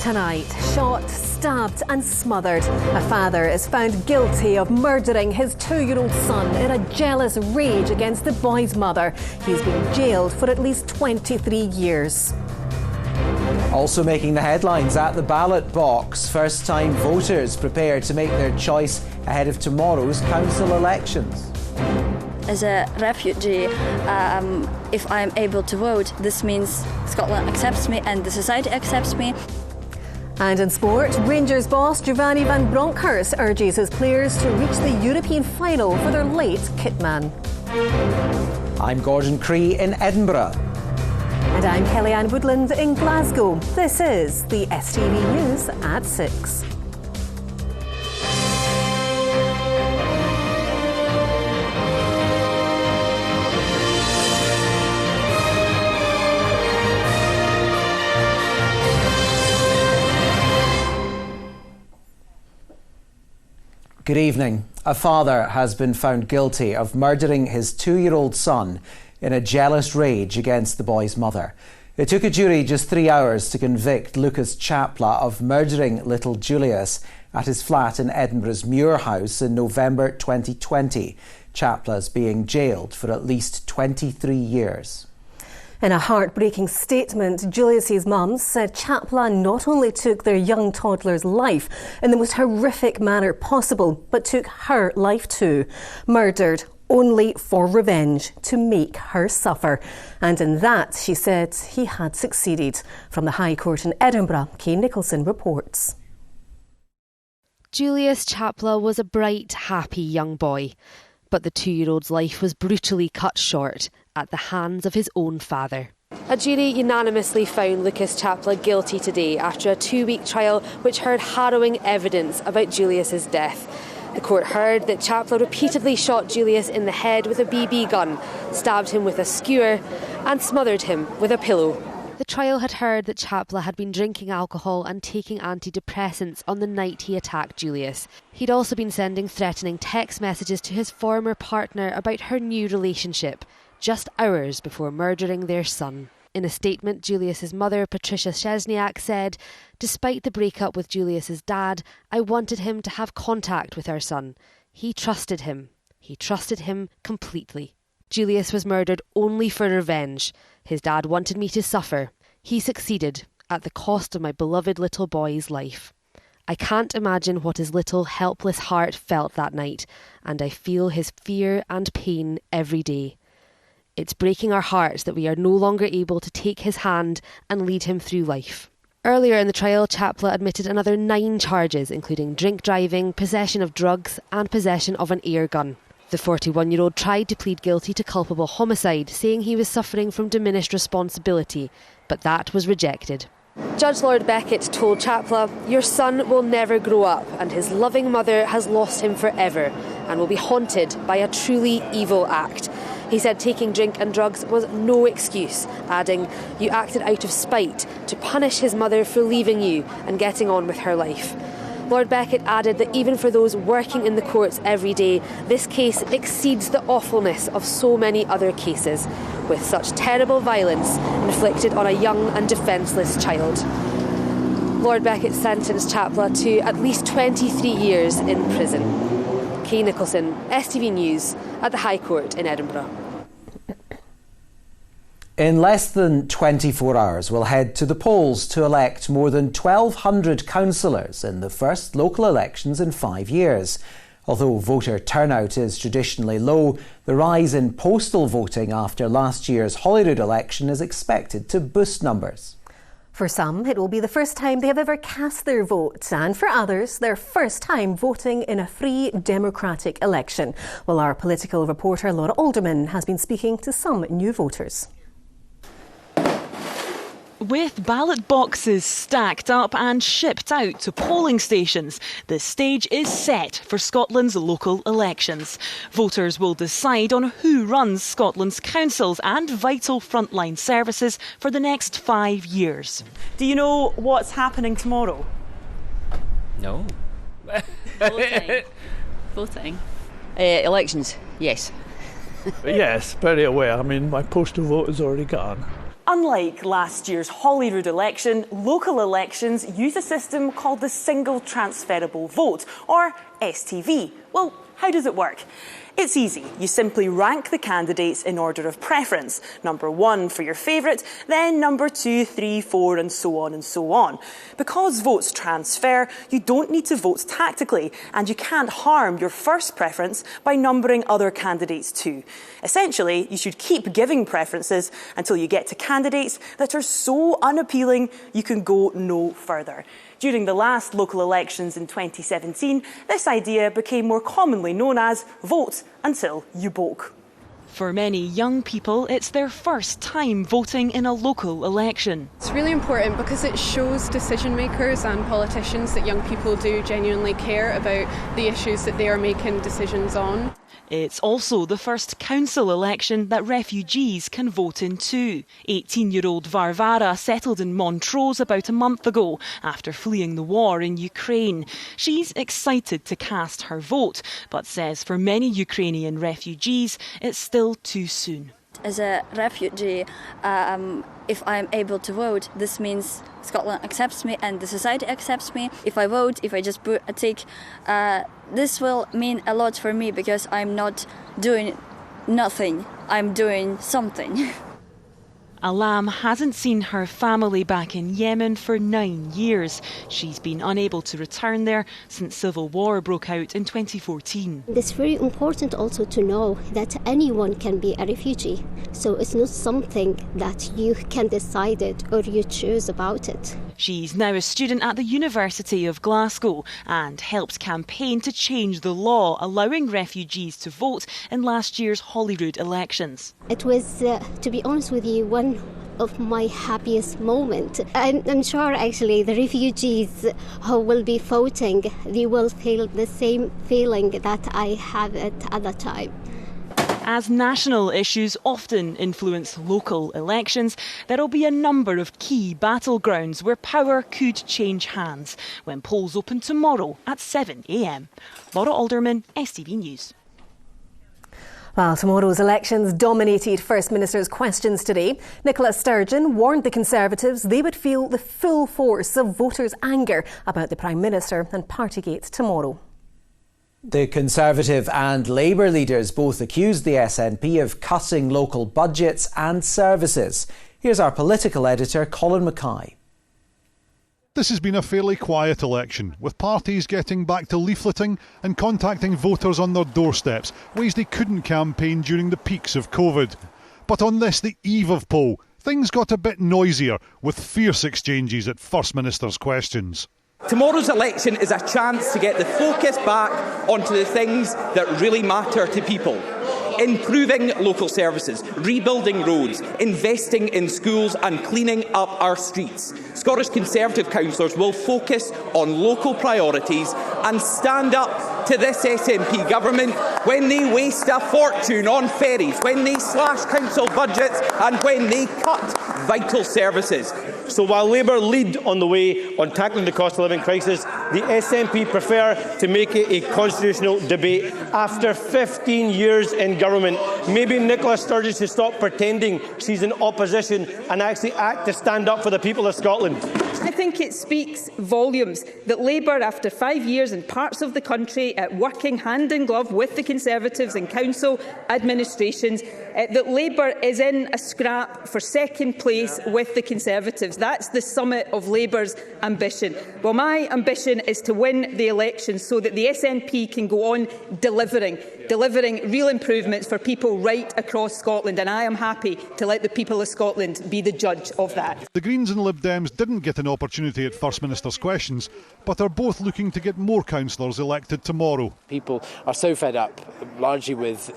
Tonight, shot, stabbed and smothered. A father is found guilty of murdering his 2-year-old son in a jealous rage against the boy's mother. He's been jailed for at least 23 years. Also making the headlines at the ballot box, first-time voters prepared to make their choice ahead of tomorrow's council elections. As a refugee, if I'm able to vote, this means Scotland accepts me and the society accepts me. And in sport, Rangers boss Giovanni van Bronckhorst urges his players to reach the European final for their late kitman. I'm Gordon Cree in Edinburgh. And I'm Kellyanne Woodland in Glasgow. This is the STV News at 6. Good evening. A father has been found guilty of murdering his 2-year-old son in a jealous rage against the boy's mother. It took a jury just 3 hours to convict Lucas Chapla of murdering little Julius at his flat in Edinburgh's Muir House in November 2020. Chapla's being jailed for at least 23 years. In a heartbreaking statement, Julius's mum said Chapla not only took their young toddler's life in the most horrific manner possible, but took her life too. Murdered only for revenge, to make her suffer. And in that, she said, he had succeeded. From the High Court in Edinburgh, Kay Nicholson reports. Julius Chapla was a bright, happy young boy. But the 2-year-old's life was brutally cut short at the hands of his own father. A jury unanimously found Lucas Chapla guilty today after a 2-week trial which heard harrowing evidence about Julius's death. The court heard that Chapla repeatedly shot Julius in the head with a BB gun, stabbed him with a skewer and smothered him with a pillow. The trial had heard that Chapla had been drinking alcohol and taking antidepressants on the night he attacked Julius. He'd also been sending threatening text messages to his former partner about her new relationship, just hours before murdering their son. In a statement, Julius's mother, Patricia Szczesniak, said, "Despite the breakup with Julius's dad, I wanted him to have contact with our son. He trusted him. He trusted him completely. Julius was murdered only for revenge. His dad wanted me to suffer. He succeeded at the cost of my beloved little boy's life. I can't imagine what his little helpless heart felt that night, and I feel his fear and pain every day. It's breaking our hearts that we are no longer able to take his hand and lead him through life." Earlier in the trial, Chapla admitted another 9 charges, including drink driving, possession of drugs and possession of an air gun. The 41-year-old tried to plead guilty to culpable homicide, saying he was suffering from diminished responsibility, but that was rejected. Judge Lord Beckett told Chapla, "Your son will never grow up, and his loving mother has lost him forever and will be haunted by a truly evil act." He said taking drink and drugs was no excuse, adding, "You acted out of spite to punish his mother for leaving you and getting on with her life." Lord Beckett added that even for those working in the courts every day, this case exceeds the awfulness of so many other cases, with such terrible violence inflicted on a young and defenceless child. Lord Beckett sentenced Chapla to at least 23 years in prison. Kay Nicholson, STV News, at the High Court in Edinburgh. In less than 24 hours, we'll head to the polls to elect more than 1,200 councillors in the first local elections in 5 years. Although voter turnout is traditionally low, the rise in postal voting after last year's Holyrood election is expected to boost numbers. For some, it will be the first time they have ever cast their vote, and for others, their first time voting in a free democratic election. Well, our political reporter Laura Alderman has been speaking to some new voters. With ballot boxes stacked up and shipped out to polling stations, the stage is set for Scotland's local elections. Voters will decide on who runs Scotland's councils and vital frontline services for the next 5 years. Do you know what's happening tomorrow? No. Voting? Elections, yes. Yes, very aware. I mean, my postal vote is already gone. Unlike last year's Holyrood election, local elections use a system called the Single Transferable Vote, or STV. Well, how does it work? It's easy. You simply rank the candidates in order of preference. Number 1 for your favourite, then number 2, 3, 4 and so on and so on. Because votes transfer, you don't need to vote tactically, and you can't harm your first preference by numbering other candidates too. Essentially, you should keep giving preferences until you get to candidates that are so unappealing you can go no further. During the last local elections in 2017, this idea became more commonly known as vote until you bulk. For many young people, it's their first time voting in a local election. It's really important because it shows decision makers and politicians that young people do genuinely care about the issues that they are making decisions on. It's also the first council election that refugees can vote in too. 18-year-old Varvara settled in Montrose about a month ago after fleeing the war in Ukraine. She's excited to cast her vote, but says for many Ukrainian refugees, it's still too soon. As a refugee, if I'm able to vote, this means Scotland accepts me and the society accepts me. If I vote, if I just put a tick, this will mean a lot for me because I'm not doing nothing, I'm doing something. Alam hasn't seen her family back in Yemen for 9 years. She's been unable to return there since civil war broke out in 2014. It's very important also to know that anyone can be a refugee. So it's not something that you can decide it or you choose about it. She's now a student at the University of Glasgow and helped campaign to change the law allowing refugees to vote in last year's Holyrood elections. It was, to be honest with you, one of my happiest moments. I'm sure actually the refugees who will be voting, they will feel the same feeling that I had at that time. As national issues often influence local elections, there will be a number of key battlegrounds where power could change hands when polls open tomorrow at 7 a.m. Laura Alderman, STV News. Well, tomorrow's elections dominated First Minister's questions today. Nicola Sturgeon warned the Conservatives they would feel the full force of voters' anger about the Prime Minister and Partygate tomorrow. The Conservative and Labour leaders both accused the SNP of cutting local budgets and services. Here's our political editor, Colin Mackay. This has been a fairly quiet election, with parties getting back to leafleting and contacting voters on their doorsteps, ways they couldn't campaign during the peaks of COVID. But on this, the eve of poll, things got a bit noisier, with fierce exchanges at First Minister's questions. Tomorrow's election is a chance to get the focus back onto the things that really matter to people. Improving local services, rebuilding roads, investing in schools and cleaning up our streets. Scottish Conservative councillors will focus on local priorities and stand up to this SNP government when they waste a fortune on ferries, when they slash council budgets and when they cut vital services. So while Labour lead on the way on tackling the cost of living crisis, the SNP prefer to make it a constitutional debate. After 15 years in government, maybe Nicola Sturgeon should stop pretending she's in opposition and actually act to stand up for the people of Scotland. I think it speaks volumes that Labour, after 5 years in parts of the country working hand in glove with the Conservatives and council administrations, that Labour is in a scrap for second place with the Conservatives. That's the summit of Labour's ambition. Well, my ambition is to win the election so that the SNP can go on delivering real improvements for people right across Scotland, and I am happy to let the people of Scotland be the judge of that. The Greens and Lib Dems didn't get an opportunity at First Minister's questions, but are both looking to get more councillors elected tomorrow. People are so fed up, largely with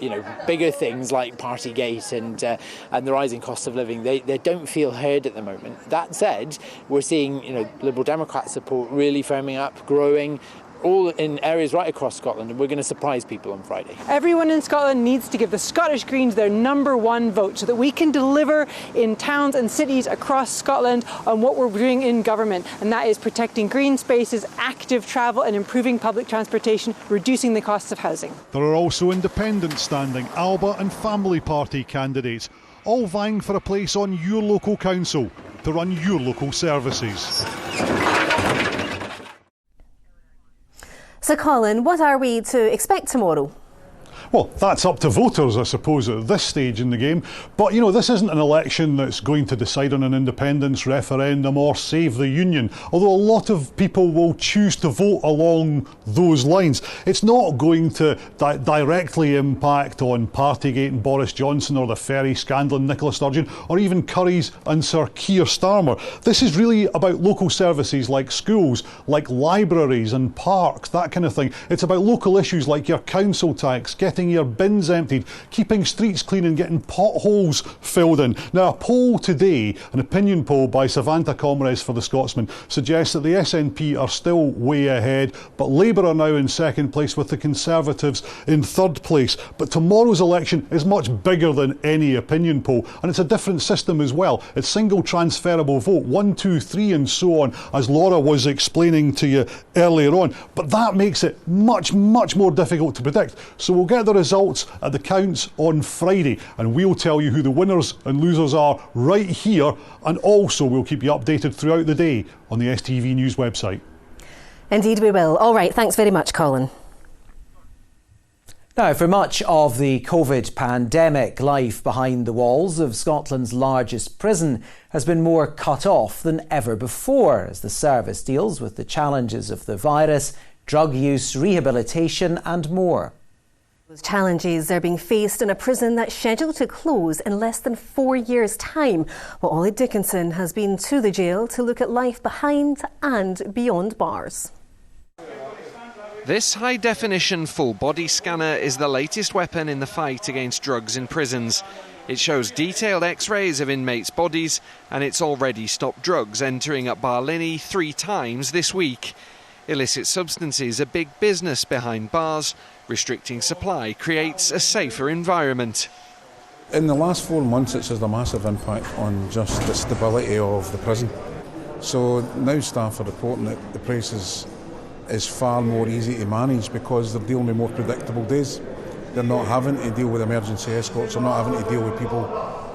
bigger things like Partygate and the rising cost of living. They don't feel heard at the moment. That said, we're seeing Liberal Democrat support really firming up, growing, all in areas right across Scotland, and we're going to surprise people on Friday. Everyone in Scotland needs to give the Scottish Greens their #1 vote so that we can deliver in towns and cities across Scotland on what we're doing in government, and that is protecting green spaces, active travel and improving public transportation, reducing the costs of housing. There are also independents standing, Alba and Family Party candidates. all vying for a place on your local council to run your local services. So Colin, what are we to expect tomorrow? Well, that's up to voters, I suppose, at this stage in the game. But, you know, this isn't an election that's going to decide on an independence referendum or save the union, although a lot of people will choose to vote along those lines. It's not going to directly impact on Partygate and Boris Johnson or the ferry scandal and Nicola Sturgeon or even Curry's and Sir Keir Starmer. This is really about local services like schools, like libraries and parks, that kind of thing. It's about local issues like your council tax, getting your bins emptied, keeping streets clean and getting potholes filled in. Now, a poll today, an opinion poll by Savanta Comres for the Scotsman, suggests that the SNP are still way ahead, but Labour are now in second place with the Conservatives in third place. But tomorrow's election is much bigger than any opinion poll, and it's a different system as well. It's single transferable vote, 1, 2, 3 and so on, as Laura was explaining to you earlier on. But that makes it much, much more difficult to predict. So we'll get the results at the counts on Friday, and we'll tell you who the winners and losers are right here, and also we'll keep you updated throughout the day on the STV News website. Indeed we will. All right, thanks very much, Colin. Now, for much of the COVID pandemic, life behind the walls of Scotland's largest prison has been more cut off than ever before as the service deals with the challenges of the virus, drug use, rehabilitation and more. Those challenges are being faced in a prison that's scheduled to close in less than 4 years' time. Well, Ollie Dickinson has been to the jail to look at life behind and beyond bars. This high-definition full-body scanner is the latest weapon in the fight against drugs in prisons. It shows detailed x-rays of inmates' bodies, and it's already stopped drugs entering at Barlinnie 3 times this week. Illicit substances are big business behind bars. Restricting supply creates a safer environment. In the last 4 months, it's had a massive impact on just the stability of the prison. So now staff are reporting that the place is far more easy to manage because they're dealing with more predictable days. They're not having to deal with emergency escorts, they're not having to deal with people,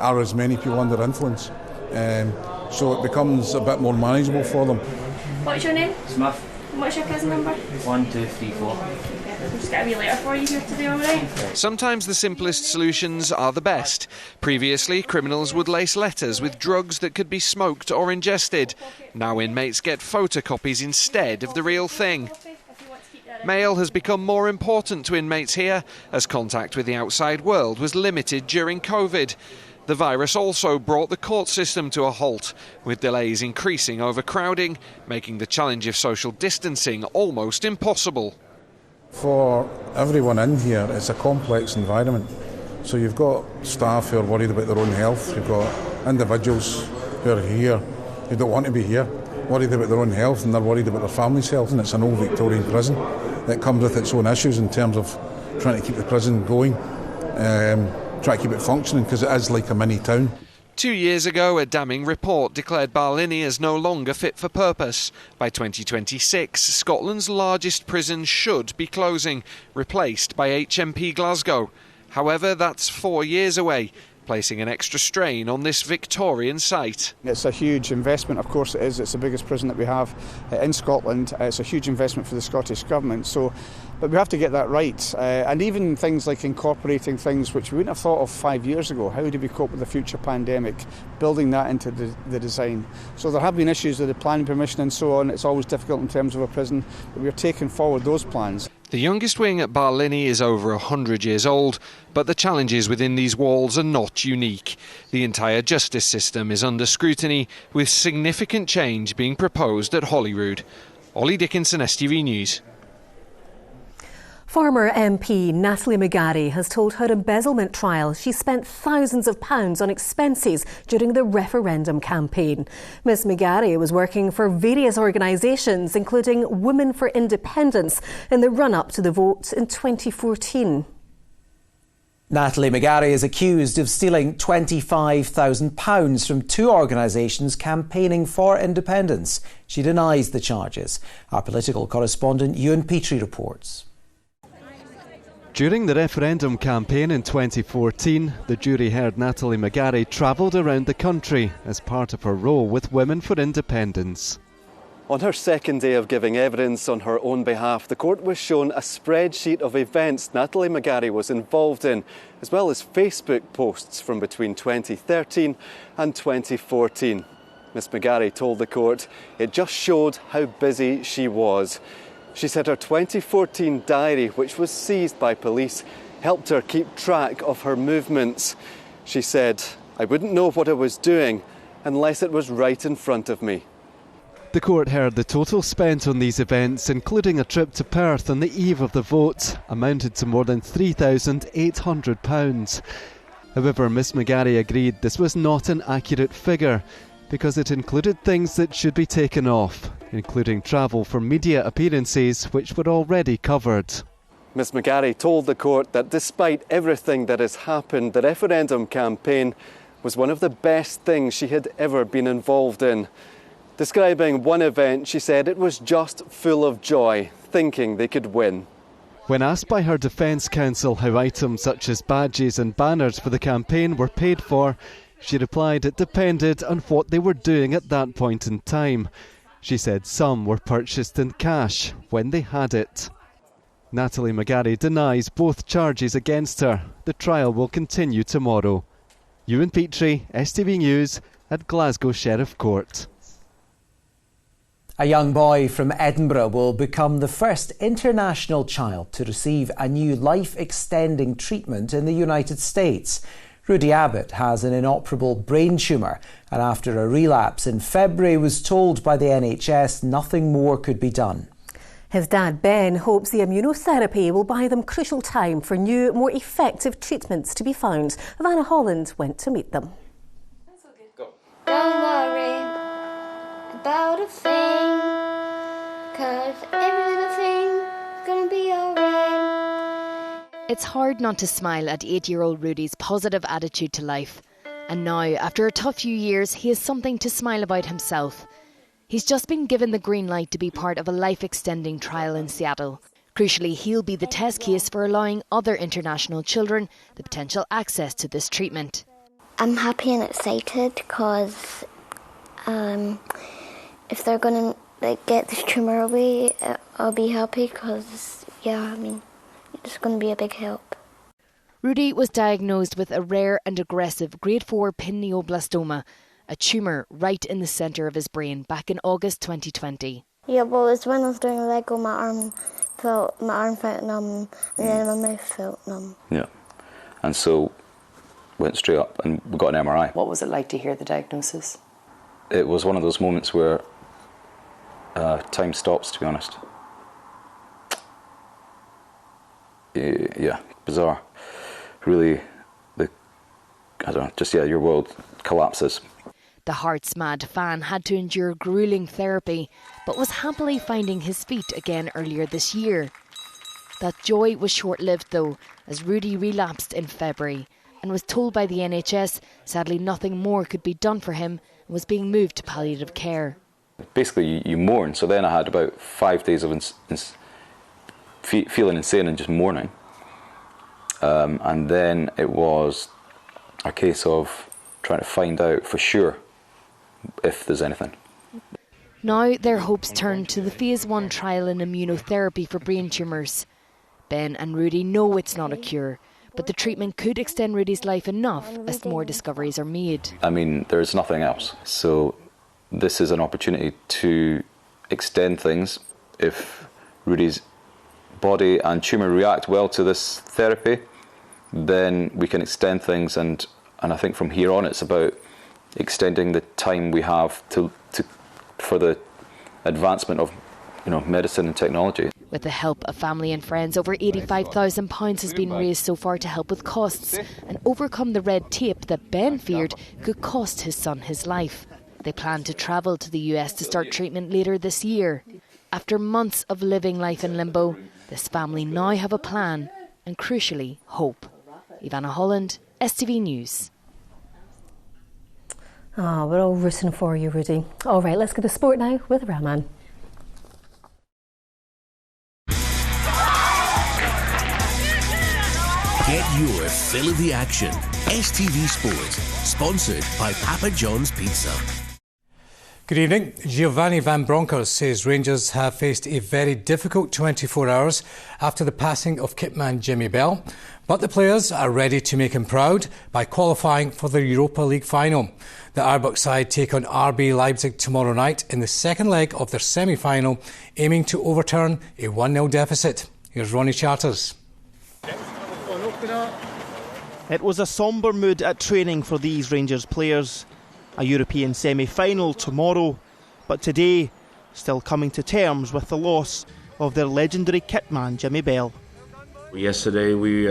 or as many people under influence. So it becomes a bit more manageable for them. What's your name? Smith. What's your prison number? 1, 2, 3, 4. We'll just get a wee letter for you here today, alright? Sometimes the simplest solutions are the best. Previously, criminals would lace letters with drugs that could be smoked or ingested. Now inmates get photocopies instead of the real thing. Mail has become more important to inmates here as contact with the outside world was limited during COVID. The virus also brought the court system to a halt, with delays increasing overcrowding, making the challenge of social distancing almost impossible. For everyone in here, it's a complex environment. So you've got staff who are worried about their own health, you've got individuals who are here who don't want to be here, worried about their own health, and they're worried about their family's health, and it's an old Victorian prison that comes with its own issues in terms of trying to keep the prison going, try to keep it functioning, because it is like a mini town. 2 years ago, a damning report declared Barlinnie as no longer fit for purpose. By 2026, Scotland's largest prison should be closing, replaced by HMP Glasgow. However, that's 4 years away, placing an extra strain on this Victorian site. It's a huge investment, of course it is. It's the biggest prison that we have in Scotland. It's a huge investment for the Scottish Government. But we have to get that right. And even things like incorporating things which we wouldn't have thought of 5 years ago. How do we cope with the future pandemic? Building that into the design. So there have been issues with the planning permission and so on. It's always difficult in terms of a prison, but we're taking forward those plans. The youngest wing at Barlinnie is over 100 years old, but the challenges within these walls are not unique. The entire justice system is under scrutiny, with significant change being proposed at Holyrood. Ollie Dickinson, STV News. Former MP Natalie McGarry has told her embezzlement trial she spent thousands of pounds on expenses during the referendum campaign. Ms McGarry was working for various organisations, including Women for Independence, in the run-up to the vote in 2014. Natalie McGarry is accused of stealing £25,000 from 2 organisations campaigning for independence. She denies the charges. Our political correspondent Ewan Petrie reports. During the referendum campaign in 2014, the jury heard Natalie McGarry travelled around the country as part of her role with Women for Independence. On her second day of giving evidence on her own behalf, the court was shown a spreadsheet of events Natalie McGarry was involved in, as well as Facebook posts from between 2013 and 2014. Miss McGarry told the court it just showed how busy she was. She said her 2014 diary, which was seized by police, helped her keep track of her movements. She said, "I wouldn't know what I was doing unless it was right in front of me." The court heard the total spent on these events, including a trip to Perth on the eve of the vote, amounted to more than £3,800. However, Miss McGarry agreed this was not an accurate figure because it included things that should be taken off, including travel for media appearances, which were already covered. Miss McGarry told the court that despite everything that has happened, the referendum campaign was one of the best things she had ever been involved in. Describing one event, she said it was just full of joy, thinking they could win. When asked by her defence counsel how items such as badges and banners for the campaign were paid for, she replied it depended on what they were doing at that point in time. She said some were purchased in cash when they had it. Natalie McGarry denies both charges against her. The trial will continue tomorrow. Ewan Petrie, STV News at Glasgow Sheriff Court. A young boy from Edinburgh will become the first international child to receive a new life-extending treatment in the United States. Rudy Abbott has an inoperable brain tumour and after a relapse in February was told by the NHS nothing more could be done. His dad Ben hopes the immunotherapy will buy them crucial time for new, more effective treatments to be found. Vanna Holland went to meet them. Don't worry about a thing, 'cause every little thing's gonna be alright. It's hard not to smile at 8-year-old Rudy's positive attitude to life. And now, after a tough few years, he has something to smile about himself. He's just been given the green light to be part of a life-extending trial in Seattle. Crucially, he'll be the test case for allowing other international children the potential access to this treatment. I'm happy and excited because if they're going to get this tumour away, I'll be happy because, it's going to be a big help. Rudy was diagnosed with a rare and aggressive grade 4 pineoblastoma, a tumour right in the centre of his brain back in August 2020. Yeah, well, it's when I was doing Lego, my arm felt numb, and then my mouth felt numb. Yeah, and so went straight up and we got an MRI. What was it like to hear the diagnosis? It was one of those moments where time stops, to be honest. Yeah, bizarre. Really, your world collapses. The heart's mad fan had to endure gruelling therapy, but was happily finding his feet again earlier this year. That joy was short-lived though, as Rudy relapsed in February and was told by the NHS sadly nothing more could be done for him and was being moved to palliative care. Basically, you mourn. So then I had about 5 days of feeling insane and just mourning. And then it was a case of trying to find out for sure if there's anything. Now their hopes turn to the phase 1 trial in immunotherapy for brain tumours. Ben and Rudy know it's not a cure, but the treatment could extend Rudy's life enough as more discoveries are made. I mean, there's nothing else. So this is an opportunity to extend things. If Rudy's body and tumour react well to this therapy, then we can extend things, and I think from here on it's about extending the time we have for the advancement of medicine and technology. With the help of family and friends, over £85,000 has been raised so far to help with costs and overcome the red tape that Ben feared could cost his son his life. They plan to travel to the US to start treatment later this year. After months of living life in limbo, this family now have a plan and, crucially, hope. Ivana Holland, STV News. We're all rooting for you, Rudy. All right, let's get to sport now with Rahman. your fill of the action. STV Sports, sponsored by Papa John's Pizza. Good evening. Giovanni Van Bronckhorst says Rangers have faced a very difficult 24 hours after the passing of kitman Jimmy Bell. But the players are ready to make him proud by qualifying for the Europa League final. The Auerbach side take on RB Leipzig tomorrow night in the second leg of their semi-final, aiming to overturn a 1-0 deficit. Here's Ronnie Charters. It was a sombre mood at training for these Rangers players. A European semi-final tomorrow, but today still coming to terms with the loss of their legendary kitman Jimmy Bell. Yesterday we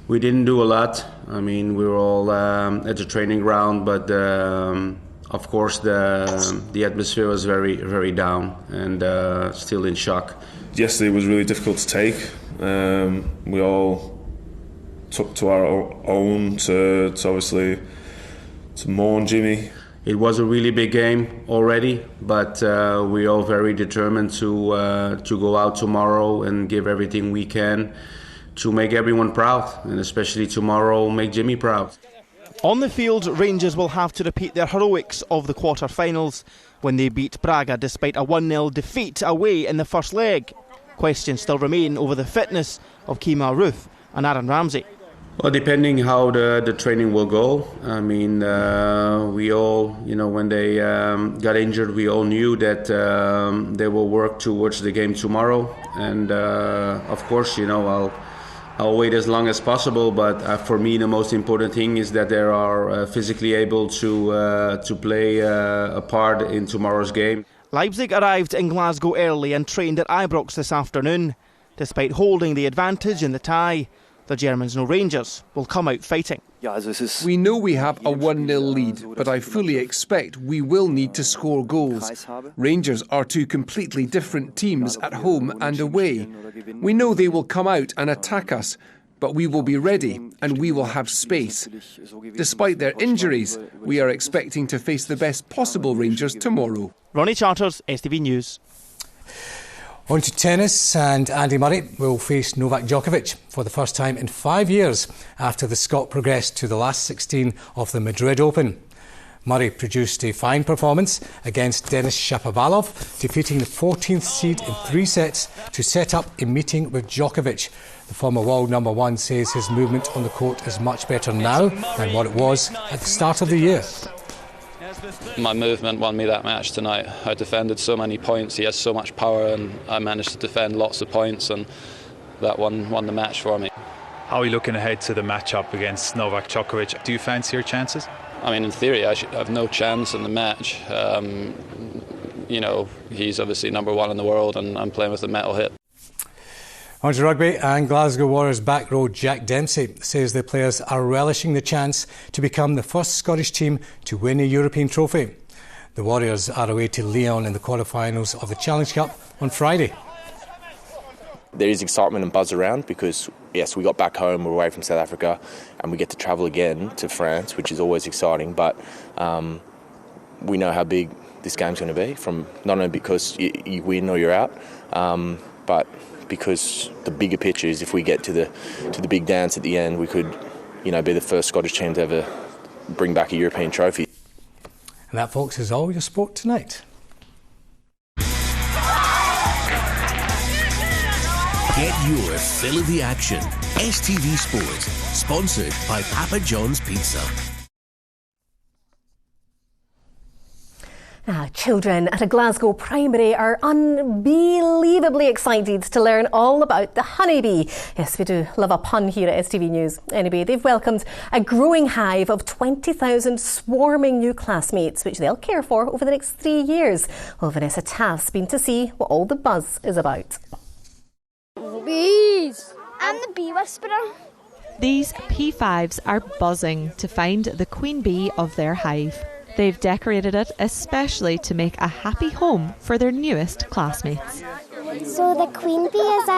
didn't do a lot. I mean, we were all at the training ground, but of course the atmosphere was very, very down and still in shock. Yesterday was really difficult to take. We all took to our own to obviously to mourn Jimmy. It was a really big game already, but we're all very determined to go out tomorrow and give everything we can to make everyone proud, and especially tomorrow make Jimmy proud. On the field, Rangers will have to repeat their heroics of the quarter-finals when they beat Braga despite a 1-0 defeat away in the first leg. Questions still remain over the fitness of Kemar Roofe and Aaron Ramsey. Well, depending how the training will go. I mean, we all, when they got injured, we all knew that they will work towards the game tomorrow. And of course, I'll wait as long as possible. But for me, the most important thing is that they are physically able to play a part in tomorrow's game. Leipzig arrived in Glasgow early and trained at Ibrox this afternoon. Despite holding the advantage in the tie, the Germans know Rangers will come out fighting. We know we have a 1-0 lead, but I fully expect we will need to score goals. Rangers are two completely different teams at home and away. We know they will come out and attack us, but we will be ready and we will have space. Despite their injuries, we are expecting to face the best possible Rangers tomorrow. Ronnie Charters, STV News. On to tennis, and Andy Murray will face Novak Djokovic for the first time in 5 years after the Scot progressed to the last 16 of the Madrid Open. Murray produced a fine performance against Denis Shapovalov, defeating the 14th seed in 3 sets to set up a meeting with Djokovic. The former world number one says his movement on the court is much better now than what it was at the start of the year. My movement won me that match tonight. I defended so many points, he has so much power, and I managed to defend lots of points, and that won the match for me. How are you looking ahead to the match-up against Novak Djokovic? Do you fancy your chances? I mean, in theory, I should have no chance in the match. He's obviously number one in the world, and I'm playing with a metal hip. On to rugby, and Glasgow Warriors back row Jack Dempsey says the players are relishing the chance to become the first Scottish team to win a European trophy. The Warriors are away to Lyon in the quarter-finals of the Challenge Cup on Friday. There is excitement and buzz around because, yes, we got back home, we're away from South Africa, and we get to travel again to France, which is always exciting. But we know how big this game's going to be, from not only because you win or you're out, but because the bigger picture is if we get to the big dance at the end, we could, be the first Scottish team to ever bring back a European trophy. And that, folks, is all your sport tonight. Get your fill of the action. STV Sports, sponsored by Papa John's Pizza. Children at a Glasgow primary are unbelievably excited to learn all about the honeybee. Yes, we do love a pun here at STV News. Anyway, they've welcomed a growing hive of 20,000 swarming new classmates, which they'll care for over the next 3 years. Well, Vanessa Taft's been to see what all the buzz is about. Bees! I'm the bee whisperer. These P5s are buzzing to find the queen bee of their hive. They've decorated it especially to make a happy home for their newest classmates. So the queen bee is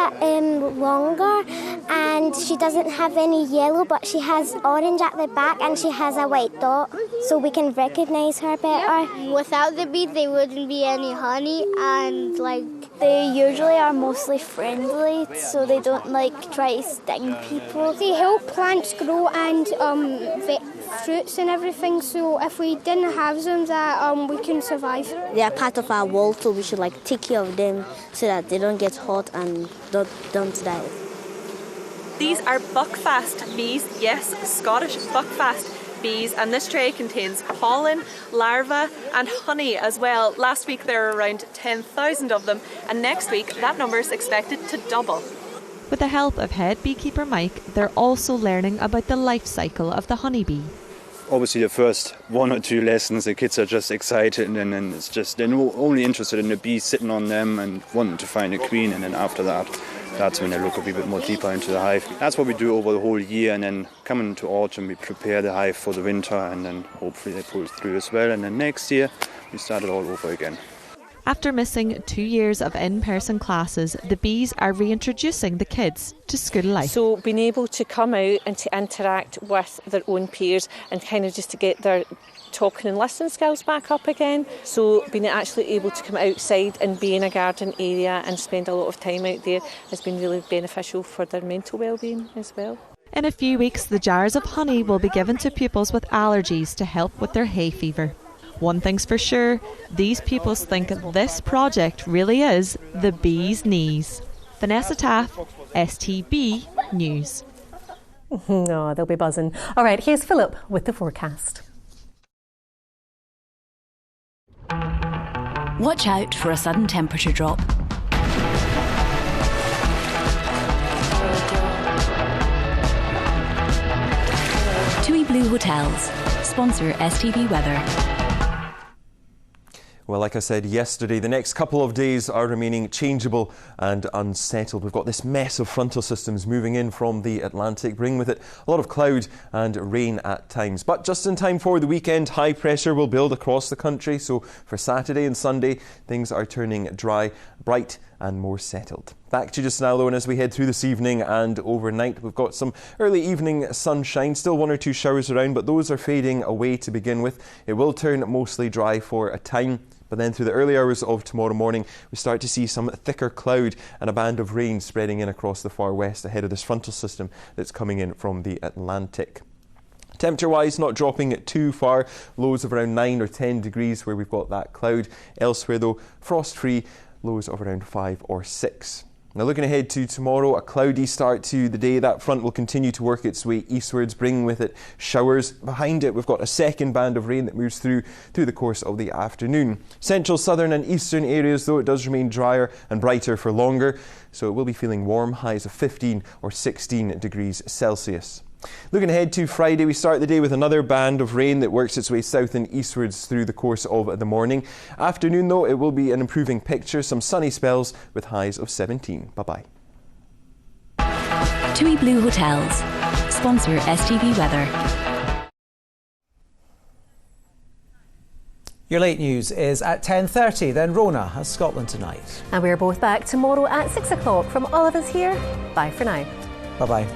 longer, and she doesn't have any yellow, but she has orange at the back and she has a white dot, so we can recognise her better. Without the bee, there wouldn't be any honey, and they usually are mostly friendly, so they don't try to sting people. They help plants grow and fruits and everything, so if we didn't have them, that we can survive. They are part of our world, so we should take care of them so that they don't get hot and don't die. These are buckfast bees, yes, Scottish buckfast bees, and this tray contains pollen, larvae and honey as well. Last week there were around 10,000 of them, and next week that number is expected to double. With the help of head beekeeper Mike, they're also learning about the life cycle of the honeybee. Obviously the first 1 or 2 lessons the kids are just excited, and then it's just they're only interested in the bee sitting on them and wanting to find a queen, and then after that's when they look a bit more deeper into the hive. That's what we do over the whole year, and then coming to autumn we prepare the hive for the winter, and then hopefully they pull through as well, and then next year we start it all over again. After missing 2 years of in-person classes, the bees are reintroducing the kids to school life. So being able to come out and to interact with their own peers and kind of just to get their talking and listening skills back up again. So being actually able to come outside and be in a garden area and spend a lot of time out there has been really beneficial for their mental well-being as well. In a few weeks, the jars of honey will be given to pupils with allergies to help with their hay fever. One thing's for sure, these pupils think this project really is the bee's knees. Vanessa Taff, STV News. Oh, they'll be buzzing. All right, here's Philip with the forecast. Watch out for a sudden temperature drop. TUI Blue Hotels sponsor STV Weather. Well, like I said yesterday, the next couple of days are remaining changeable and unsettled. We've got this mess of frontal systems moving in from the Atlantic, bringing with it a lot of cloud and rain at times. But just in time for the weekend, high pressure will build across the country. So for Saturday and Sunday, things are turning dry, bright and more settled. Back to you just now, though, and as we head through this evening and overnight, we've got some early evening sunshine, still 1 or 2 showers around, but those are fading away to begin with. It will turn mostly dry for a time, but then through the early hours of tomorrow morning, we start to see some thicker cloud and a band of rain spreading in across the far west ahead of this frontal system that's coming in from the Atlantic. Temperature-wise, not dropping too far, lows of around 9 or 10 degrees where we've got that cloud. Elsewhere, though, frost-free, lows of around 5 or 6. Now looking ahead to tomorrow, a cloudy start to the day. That front will continue to work its way eastwards, bringing with it showers. Behind it, we've got a second band of rain that moves through the course of the afternoon. Central, southern and eastern areas, though, it does remain drier and brighter for longer, so it will be feeling warm, highs of 15 or 16 degrees Celsius. Looking ahead to Friday, we start the day with another band of rain that works its way south and eastwards through the course of the morning. Afternoon, though, it will be an improving picture, some sunny spells with highs of 17. Bye-bye. TUI Blue Hotels sponsor STV Weather. Your late news is at 10:30, then Rona has Scotland Tonight. And we're both back tomorrow at 6 o'clock. From all of us here, bye for now. Bye-bye.